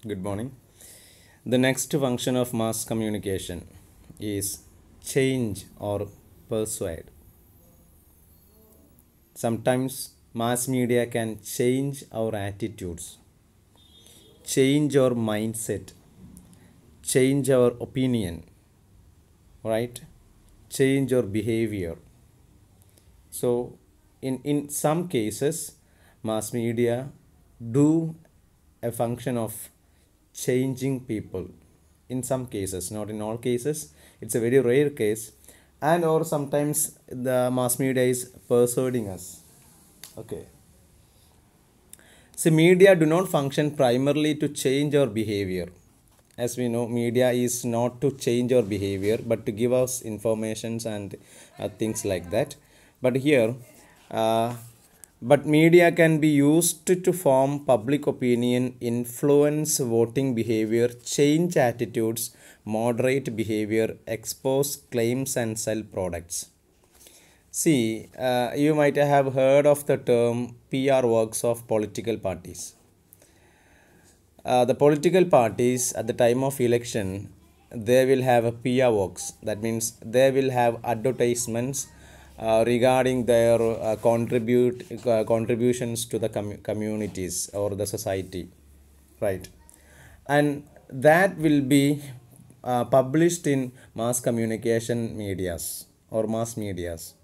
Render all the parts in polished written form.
Good morning. The next function of mass communication is change or persuade. Sometimes mass media can change our attitudes, change our mindset, change our opinion, right? Change our behavior. So, in some cases, mass media do a function of changing people. In some cases, not in all cases, it's a very rare case, and or sometimes the mass media is persuading us. Okay. See, media do not function primarily to change our behavior. As we know, media is not to change our behavior, but to give us informations and things like that. But here, uh, but media can be used to form public opinion, influence voting behavior, change attitudes, moderate behavior, expose claims, and sell products. See, you might have heard of the term PR works of political parties. The political parties at the time of election, they will have a PR works. That means they will have advertisements regarding their contributions to the communities or the society, right? And that will be published in mass communication medias or mass medias.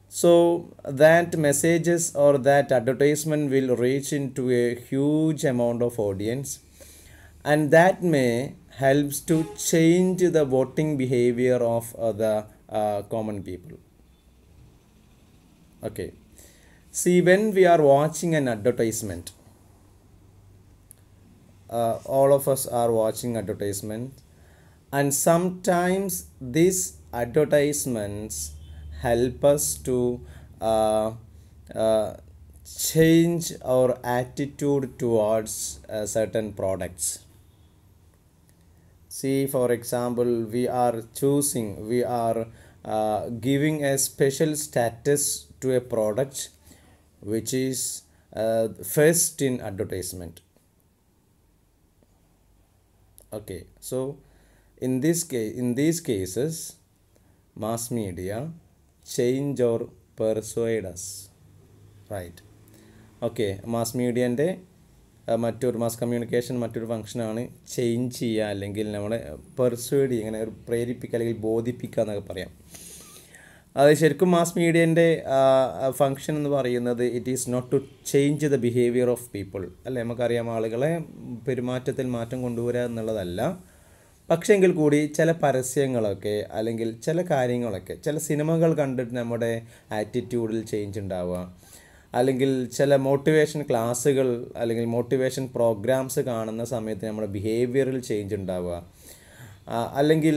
So that messages or that advertisement will reach into a huge amount of audience, and that may helps to change the voting behavior of the common people. Okay. See, when we are watching an advertisement, all of us are watching advertisement, and sometimes these advertisements help us to uh, uh, change our attitude towards certain products. See, for example, we are giving a special status to a product which is first in advertisement. Okay, so in these cases, mass media change or persuade us, right? Okay, mass മീഡിയൻ്റെ മറ്റൊരു mass communication മറ്റൊരു ഫംഗ്ഷനാണ് change ചെയ്യുക, അല്ലെങ്കിൽ നമ്മളെ persuade ചെയ്യുക, ഇങ്ങനെ പ്രേരിപ്പിക്കുക അല്ലെങ്കിൽ ബോധിപ്പിക്കുക എന്നൊക്കെ പറയാം. അത് ശരിക്കും മാസ് മീഡിയൻ്റെ ഫംഗ്ഷൻ എന്ന് പറയുന്നത് it is not to change the behaviour of people, അല്ലേ? നമുക്കറിയാം, ആളുകളെ പെരുമാറ്റത്തിൽ മാറ്റം കൊണ്ടുവരിക എന്നുള്ളതല്ല. പക്ഷേ എങ്കിൽ കൂടി ചില പരസ്യങ്ങളൊക്കെ അല്ലെങ്കിൽ ചില കാര്യങ്ങളൊക്കെ, ചില സിനിമകൾ കണ്ടിട്ട് നമ്മുടെ ആറ്റിറ്റ്യൂഡിൽ ചേഞ്ച് ഉണ്ടാവുക, അല്ലെങ്കിൽ ചില മോട്ടിവേഷൻ ക്ലാസ്സുകൾ അല്ലെങ്കിൽ മോട്ടിവേഷൻ പ്രോഗ്രാംസ് കാണുന്ന സമയത്ത് നമ്മുടെ ബിഹേവിയറിൽ ചേഞ്ച് ഉണ്ടാവുക, അല്ലെങ്കിൽ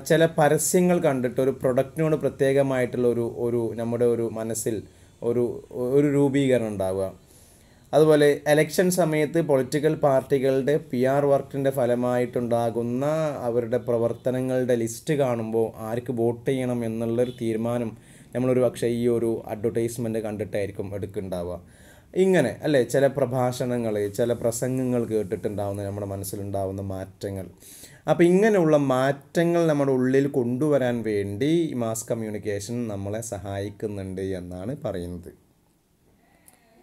ചില പരസ്യങ്ങൾ കണ്ടിട്ട് ഒരു പ്രൊഡക്റ്റിനോട് പ്രത്യേകമായിട്ടുള്ള ഒരു നമ്മുടെ ഒരു മനസ്സിൽ ഒരു ഒരു രൂപീകരണം ഉണ്ടാവുക. അതുപോലെ എലക്ഷൻ സമയത്ത് പൊളിറ്റിക്കൽ പാർട്ടികളുടെ PR വർക്കിൻ്റെ ഫലമായിട്ടുണ്ടാകുന്ന അവരുടെ പ്രവർത്തനങ്ങളുടെ ലിസ്റ്റ് കാണുമ്പോൾ ആർക്ക് വോട്ട് ചെയ്യണം എന്നുള്ളൊരു തീരുമാനം നമ്മളൊരു പക്ഷേ ഈ ഒരു അഡ്വർടൈസ്മെൻറ്റ് കണ്ടിട്ടായിരിക്കും എടുക്കുന്നുണ്ടാവുക. ഇങ്ങനെ അല്ലേ, ചില പ്രഭാഷണങ്ങൾ, ചില പ്രസംഗങ്ങൾ കേട്ടിട്ടുണ്ടാവുന്ന നമ്മുടെ മനസ്സിലുണ്ടാവുന്ന മാറ്റങ്ങൾ. അപ്പോൾ ഇങ്ങനെയുള്ള മാറ്റങ്ങൾ നമ്മുടെ ഉള്ളിൽ കൊണ്ടുവരാൻ വേണ്ടി മാസ് കമ്മ്യൂണിക്കേഷൻ നമ്മളെ സഹായിക്കുന്നുണ്ട് എന്നാണ് പറയുന്നത്.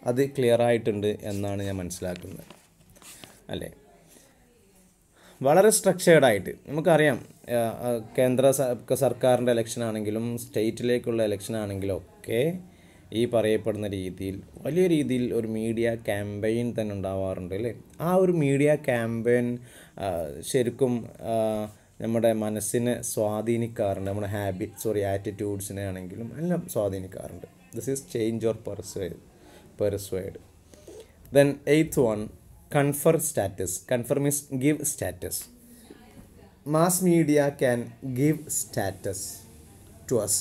അത് ക്ലിയർ ആയിട്ടുണ്ട് എന്നാണ് ഞാൻ മനസ്സിലാക്കുന്നത്, അല്ലേ? വളരെ സ്ട്രക്ചേർഡായിട്ട് നമുക്കറിയാം, കേന്ദ്ര സർക്കാരിൻ്റെ ഇലക്ഷൻ ആണെങ്കിലും സ്റ്റേറ്റിലേക്കുള്ള ഇലക്ഷൻ ആണെങ്കിലും ഒക്കെ ഈ പറയപ്പെടുന്ന രീതിയിൽ വലിയ രീതിയിൽ ഒരു മീഡിയ ക്യാമ്പയിൻ തന്നെ ഉണ്ടാവാറുണ്ട്, അല്ലേ? ആ ഒരു മീഡിയ ക്യാമ്പയിൻ ശരിക്കും നമ്മുടെ മനസ്സിനെ സ്വാധീനിക്കാറുണ്ട്, നമ്മുടെ ആറ്റിറ്റ്യൂഡ്സിനെ ആണെങ്കിലും എല്ലാം സ്വാധീനിക്കാറുണ്ട്. This is change or persuade. Then eighth one, confer status. Confer means give status. Mass media can give status to us.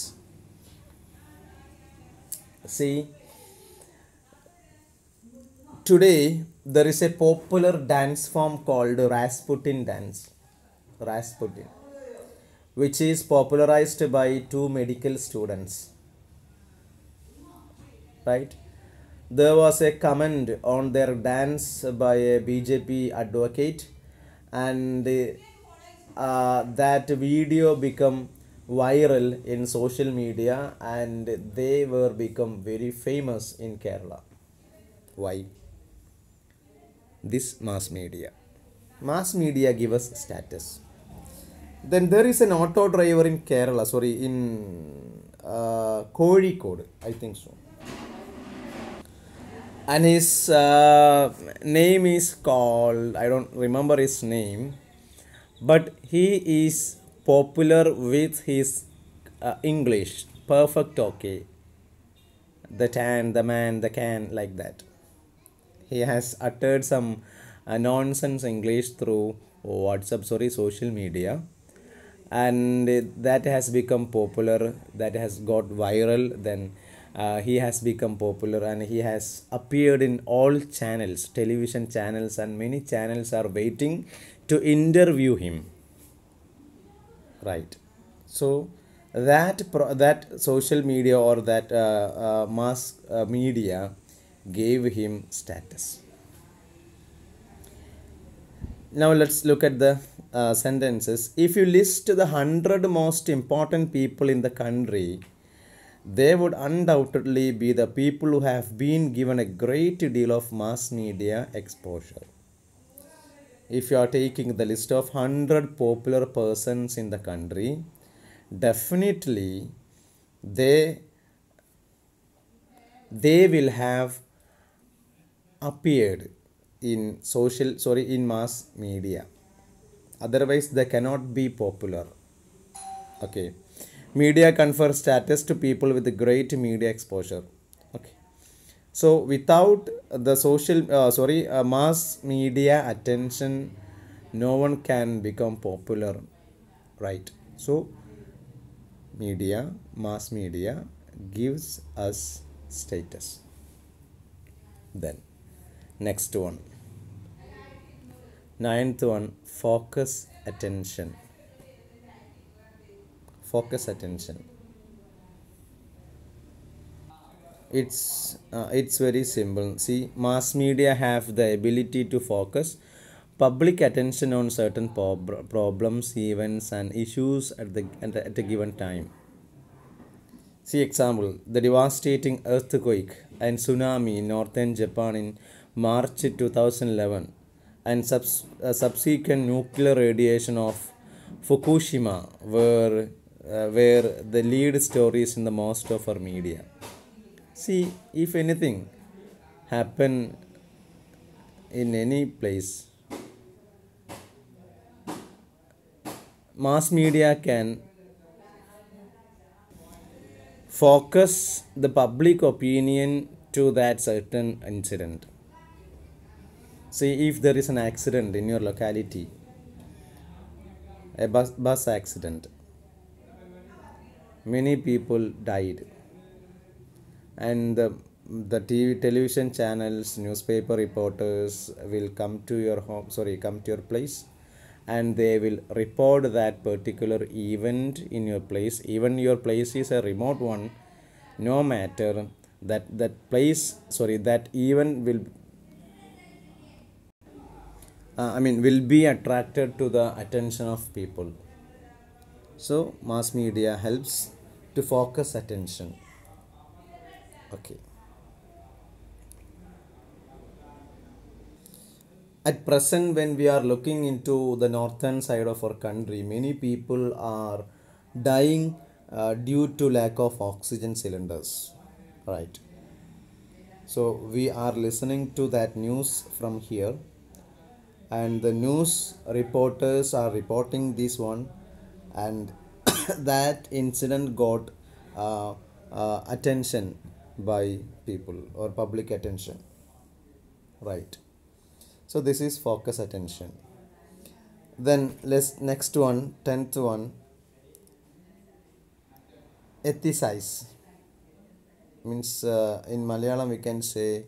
See, today there is a popular dance form called Rasputin dance. Rasputin, which is popularized by two medical students, right? there was a comment on their dance by a BJP advocate, and that video become viral in social media, and they were become very famous in Kerala. Why? This mass media. Mass media give us status. Then there is an auto driver in Kerala, sorry, in Kozhikode, I think so. And his name is called, I don't remember his name, but he is popular with his English, perfect okay. The tan, the man, the can, like that. He has uttered some nonsense English through WhatsApp, sorry, social media, and that has become popular, that has got viral. Then he has become popular, and he has appeared in all channels, television channels, and many channels are waiting to interview him, right? So that social media, or that mass media gave him status. Now let's look at the sentences. If you list the 100 most important people in the country, they would undoubtedly be the people who have been given a great deal of mass media exposure. If you are taking the list of 100 popular persons in the country, definitely they will have appeared in in mass media, otherwise they cannot be popular. Okay, media confers status to people with great media exposure. Okay, so without the mass media attention, no one can become popular, right? So mass media gives us status. Then next one, ninth one, focus attention. It's very simple. See, mass media have the ability to focus public attention on certain problems, events, and issues at a given time. See example, the devastating earthquake and tsunami in northern Japan in March 2011, and subsequent nuclear radiation of Fukushima were the lead stories in the most of our media. See, if anything happen in any place, mass media can focus the public opinion to that certain incident. See, if there is an accident in your locality, a bus accident, many people died, and the television channels, newspaper reporters will come to your come to your place, and they will report that particular event in your place. Even your place is a remote one, no matter that place, that event will be attracted to the attention of people. So mass media helps to focus attention. Okay. At present, when we are looking into the northern side of our country, many people are dying due to lack of oxygen cylinders, right? So we are listening to that news from here, and the news reporters are reporting this one, and that incident got attention by people, or public attention, right? So this is focus attention. Then next one, 10th one, ethicize. Means in Malayalam we can say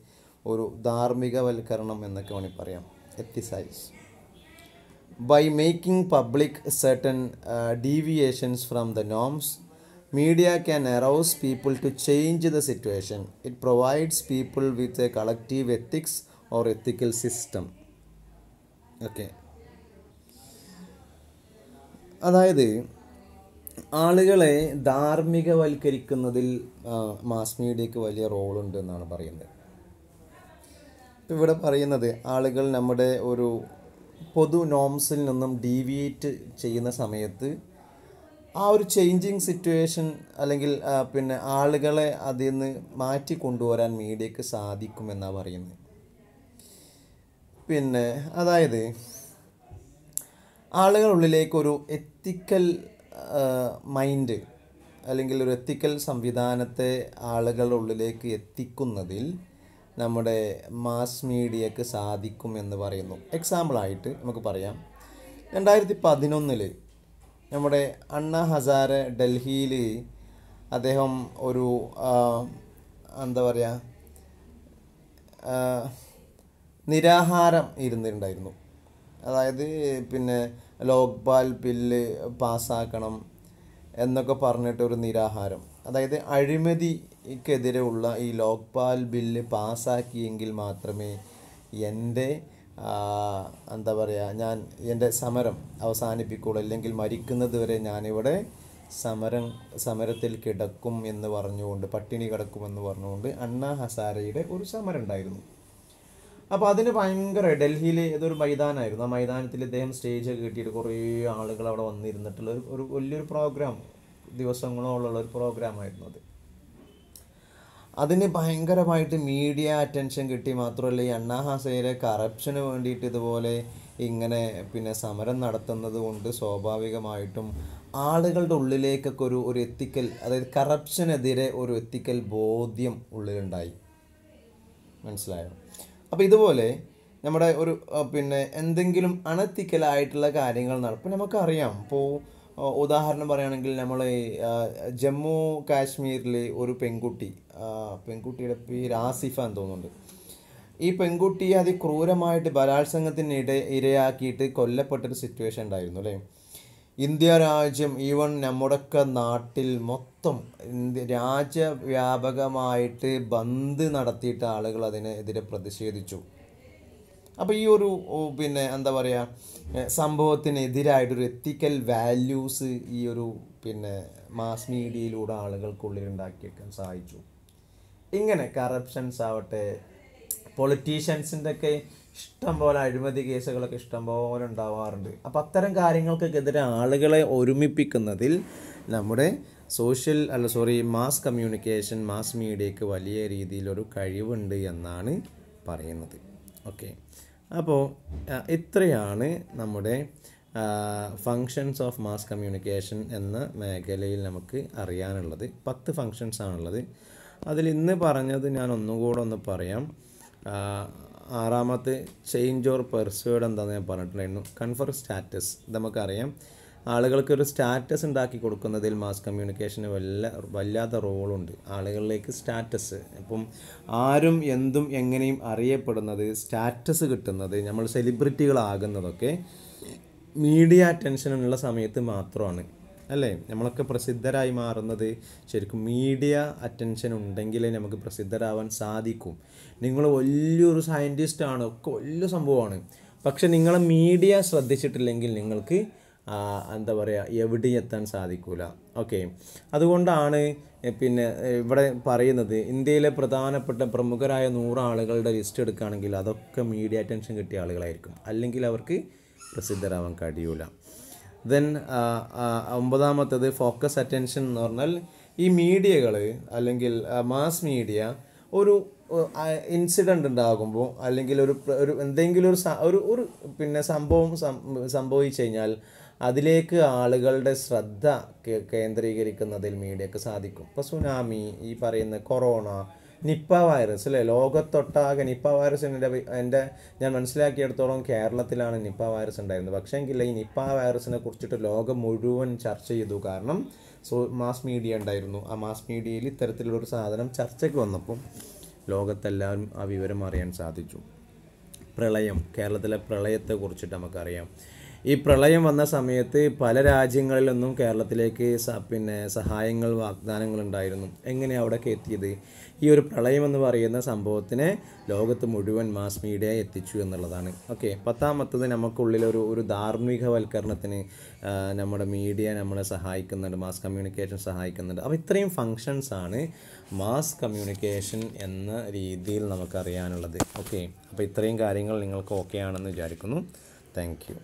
ഒരു ധാർമ്മികവൽക്കരണം എന്നൊക്കെ വേണമെങ്കിൽ പറയാം. Ethicize. By making public certain deviations from the norms, Media can arouse people to change the situation. It provides people with a collective ethics or ethical system. Okay. അതായത് ആളുകളെ ധാർമ്മികവൽക്കരിക്കുന്നതിൽ mass മീഡിയക്ക് വലിയ റോളുണ്ട് എന്നാണ് പറയുന്നത്. ഇപ്പം ഇവിടെ പറയുന്നത് ആളുകൾ നമ്മുടെ ഒരു പൊതു നോംസിൽ നിന്നും ഡീവിയേറ്റ് ചെയ്യുന്ന സമയത്ത് ആ ഒരു ചേഞ്ചിങ് സിറ്റുവേഷൻ അല്ലെങ്കിൽ പിന്നെ ആളുകളെ അതിൽ നിന്ന് മാറ്റി കൊണ്ടുവരാൻ മീഡിയക്ക് സാധിക്കുമെന്നാണ് പറയുന്നത്. പിന്നെ അതായത് ആളുകളുള്ളിലേക്കൊരു എത്തിക്കൽ മൈൻഡ് അല്ലെങ്കിൽ ഒരു എത്തിക്കൽ സംവിധാനത്തെ ആളുകളുടെ ഉള്ളിലേക്ക് എത്തിക്കുന്നതിൽ നമ്മുടെ മാസ് മീഡിയക്ക് സാധിക്കും എന്ന് പറയുന്നു. എക്സാമ്പിളായിട്ട് നമുക്ക് പറയാം, 2011 നമ്മുടെ അണ്ണാ ഹസാരെ ഡൽഹിയിൽ അദ്ദേഹം ഒരു എന്താ പറയുക നിരാഹാരം ഇരുന്നിട്ടുണ്ടായിരുന്നു. അതായത് പിന്നെ ലോക്പാൽ ബില്ല് പാസ്സാക്കണം എന്നൊക്കെ പറഞ്ഞിട്ട് ഒരു നിരാഹാരം. അതായത് അഴിമതിക്കെതിരെ ഉള്ള ഈ ലോക്പാൽ ബില്ല് പാസ്സാക്കിയെങ്കിൽ മാത്രമേ എൻ്റെ എന്താ പറയുക ഞാൻ എൻ്റെ സമരം അവസാനിപ്പിക്കുള്ളൂ, അല്ലെങ്കിൽ മരിക്കുന്നത് വരെ ഞാനിവിടെ സമരത്തിൽ കിടക്കും എന്ന് പറഞ്ഞുകൊണ്ട്, പട്ടിണി കിടക്കുമെന്ന് പറഞ്ഞുകൊണ്ട് അണ്ണാ ഹസാരയുടെ ഒരു സമരം ഉണ്ടായിരുന്നു. അപ്പോൾ അതിന് ഭയങ്കര ഡൽഹിയിൽ ഏതൊരു മൈതാനമായിരുന്നു. ആ മൈതാനത്തിൽ ഇദ്ദേഹം സ്റ്റേജ് കെട്ടിയിട്ട് കുറേ ആളുകൾ അവിടെ വന്നിരുന്നിട്ടുള്ള ഒരു വലിയൊരു പ്രോഗ്രാം, ദിവസങ്ങളോളമുള്ള ഒരു പ്രോഗ്രാമായിരുന്നു അത്. അതിന് ഭയങ്കരമായിട്ട് മീഡിയ അറ്റൻഷൻ കിട്ടി. മാത്രമല്ല ഈ അണ്ണാ ഹസാരെ കറപ്ഷന് വേണ്ടിയിട്ട് ഇതുപോലെ ഇങ്ങനെ പിന്നെ സമരം നടത്തുന്നത് കൊണ്ട് സ്വാഭാവികമായിട്ടും ആളുകളുടെ ഉള്ളിലേക്കൊക്കെ ഒരു എത്തിക്കൽ, അതായത് കറപ്ഷനെതിരെ ഒരു എത്തിക്കൽ ബോധ്യം ഉള്ളിലുണ്ടായി. മനസ്സിലായോ? അപ്പോൾ ഇതുപോലെ നമ്മുടെ ഒരു പിന്നെ എന്തെങ്കിലും അണെത്തിക്കലായിട്ടുള്ള കാര്യങ്ങൾ നടക്കും. നമുക്കറിയാം, ഇപ്പോൾ ഉദാഹരണം പറയുകയാണെങ്കിൽ നമ്മൾ ജമ്മു കാശ്മീരിൽ ഒരു പെൺകുട്ടിയുടെ പേര് ആസിഫ എന്ന് തോന്നുന്നുണ്ട്. ഈ പെൺകുട്ടിയെ അതിക്രൂരമായിട്ട് ബലാത്സംഗത്തിന് ഇരയാക്കിയിട്ട് കൊല്ലപ്പെട്ടൊരു സിറ്റുവേഷൻ ഉണ്ടായിരുന്നു അല്ലേ. ഇന്ത്യ രാജ്യം, ഈവൻ നമ്മുടെയൊക്കെ നാട്ടിൽ മൊത്തം രാജ്യവ്യാപകമായിട്ട് ബന്ദ് നടത്തിയിട്ട് ആളുകൾ അതിനെതിരെ പ്രതിഷേധിച്ചു. അപ്പോൾ ഈ ഒരു പിന്നെ എന്താ പറയുക സംഭവത്തിനെതിരായിട്ടൊരു എത്തിക്കൽ വാല്യൂസ് ഈ ഒരു പിന്നെ മാസ് മീഡിയയിലൂടെ ആളുകൾക്കുള്ളിൽ ഉണ്ടാക്കിയെടുക്കാൻ സഹായിച്ചു. ഇങ്ങനെ കറപ്ഷൻസ് ആവട്ടെ, പൊളിറ്റീഷ്യൻസിൻ്റെ ഒക്കെ ഇഷ്ടം പോലെ അഴിമതി കേസുകളൊക്കെ ഇഷ്ടം പോലെ ഉണ്ടാവാറുണ്ട്. അപ്പോൾ അത്തരം കാര്യങ്ങൾക്കെതിരെ ആളുകളെ ഒരുമിപ്പിക്കുന്നതിൽ നമ്മുടെ മാസ് കമ്മ്യൂണിക്കേഷൻ, മാസ് മീഡിയക്ക് വലിയ രീതിയിലൊരു കഴിവുണ്ട് എന്നാണ് പറയുന്നത്. ഓക്കെ, അപ്പോൾ ഇത്രയാണ് നമ്മുടെ ഫങ്ഷൻസ് ഓഫ് മാസ് കമ്മ്യൂണിക്കേഷൻ എന്ന മേഖലയിൽ നമുക്ക് അറിയാനുള്ളത്. 10 ഫങ്ഷൻസ് ആണുള്ളത്. അതിൽ ഇന്ന് പറഞ്ഞത് ഞാൻ ഒന്നുകൂടെ ഒന്ന് പറയാം. 6ാമത്തെ ചേഞ്ച് ഓർ പെർസ്വേഡ് എന്താണെന്ന് ഞാൻ പറഞ്ഞിട്ടുണ്ടായിരുന്നു. Confer status. ഇത് നമുക്കറിയാം, ആളുകൾക്കൊരു സ്റ്റാറ്റസ് ഉണ്ടാക്കി കൊടുക്കുന്നതിൽ മാസ് കമ്മ്യൂണിക്കേഷന് വല്ലാത്ത റോളുണ്ട്. ആളുകളിലേക്ക് സ്റ്റാറ്റസ്, ഇപ്പം ആരും എന്തും എങ്ങനെയും അറിയപ്പെടുന്നത്, സ്റ്റാറ്റസ് കിട്ടുന്നത്, നമ്മൾ സെലിബ്രിറ്റികളാകുന്നതൊക്കെ മീഡിയ അറ്റൻഷനുള്ള സമയത്ത് മാത്രമാണ് അല്ലേ. നമ്മളൊക്കെ പ്രസിദ്ധരായി മാറുന്നത് ശരിക്കും മീഡിയ അറ്റൻഷൻ ഉണ്ടെങ്കിലേ നമുക്ക് പ്രസിദ്ധരാവാൻ സാധിക്കും. നിങ്ങൾ വലിയൊരു സയൻറ്റിസ്റ്റാണ്, ഒക്കെ വലിയ സംഭവമാണ്, പക്ഷെ നിങ്ങളെ മീഡിയ ശ്രദ്ധിച്ചിട്ടില്ലെങ്കിൽ നിങ്ങൾക്ക് എന്താ പറയുക എവിടെയും എത്താൻ സാധിക്കില്ല. ഓക്കെ, അതുകൊണ്ടാണ് പിന്നെ ഇവിടെ പറയുന്നത് ഇന്ത്യയിലെ പ്രധാനപ്പെട്ട പ്രമുഖരായ 100 ആളുകളുടെ ലിസ്റ്റ് എടുക്കുകയാണെങ്കിൽ അതൊക്കെ മീഡിയ അറ്റൻഷൻ കിട്ടിയ ആളുകളായിരിക്കും, അല്ലെങ്കിൽ അവർക്ക് പ്രസിദ്ധരാവാൻ കഴിയൂല. ദെൻ 9ാമത്തേത് ഫോക്കസ് അറ്റൻഷൻ എന്ന് പറഞ്ഞാൽ ഈ മീഡിയകൾ അല്ലെങ്കിൽ മാസ് മീഡിയ ഒരു ഇൻസിഡൻ്റ് ഉണ്ടാകുമ്പോൾ അല്ലെങ്കിൽ ഒരു എന്തെങ്കിലും ഒരു പിന്നെ സംഭവിച്ചു കഴിഞ്ഞാൽ അതിലേക്ക് ആളുകളുടെ ശ്രദ്ധ കേന്ദ്രീകരിക്കുന്നതിൽ മീഡിയക്ക് സാധിക്കും. ഇപ്പോൾ സുനാമി, ഈ പറയുന്ന കൊറോണ, നിപ്പ വൈറസ് അല്ലേ, ലോകത്തൊട്ടാകെ നിപ്പ വൈറസിൻ്റെ ഞാൻ മനസ്സിലാക്കിയെടുത്തോളം കേരളത്തിലാണ് നിപ്പ വൈറസ് ഉണ്ടായിരുന്നത്. പക്ഷേ എങ്കിൽ ഈ നിപ്പ വൈറസിനെ കുറിച്ചിട്ട് ലോകം മുഴുവൻ ചർച്ച ചെയ്തു. കാരണം മാസ് മീഡിയ ഉണ്ടായിരുന്നു. ആ മാസ് മീഡിയയിൽ ഇത്തരത്തിലുള്ളൊരു സാധനം ചർച്ചയ്ക്ക് വന്നപ്പോൾ ലോകത്തെല്ലാവരും ആ വിവരം അറിയാൻ സാധിച്ചു. പ്രളയം, കേരളത്തിലെ പ്രളയത്തെ കുറിച്ചിട്ട് നമുക്കറിയാം. ഈ പ്രളയം വന്ന സമയത്ത് പല രാജ്യങ്ങളിലൊന്നും കേരളത്തിലേക്ക് സഹായങ്ങൾ വാഗ്ദാനങ്ങൾ ഉണ്ടായിരുന്നു. എങ്ങനെയാണ് അവിടെയൊക്കെ എത്തിയത്? ഈ ഒരു പ്രളയം എന്ന് പറയുന്ന സംഭവത്തിനെ ലോകത്ത് മുഴുവൻ മാസ് മീഡിയ എത്തിച്ചു എന്നുള്ളതാണ്. ഓക്കെ, പത്താമത്തത് നമുക്കുള്ളിലൊരു ധാർമ്മികവൽക്കരണത്തിന് നമ്മുടെ മീഡിയ നമ്മളെ സഹായിക്കുന്നുണ്ട്, മാസ് കമ്മ്യൂണിക്കേഷൻ സഹായിക്കുന്നുണ്ട്. അപ്പോൾ ഇത്രയും ഫങ്ഷൻസാണ് മാസ് കമ്മ്യൂണിക്കേഷൻ എന്ന രീതിയിൽ നമുക്കറിയാനുള്ളത്. ഓക്കെ, അപ്പോൾ ഇത്രയും കാര്യങ്ങൾ നിങ്ങൾക്ക് ഓക്കെ ആണെന്ന് വിചാരിക്കുന്നു. Thank you.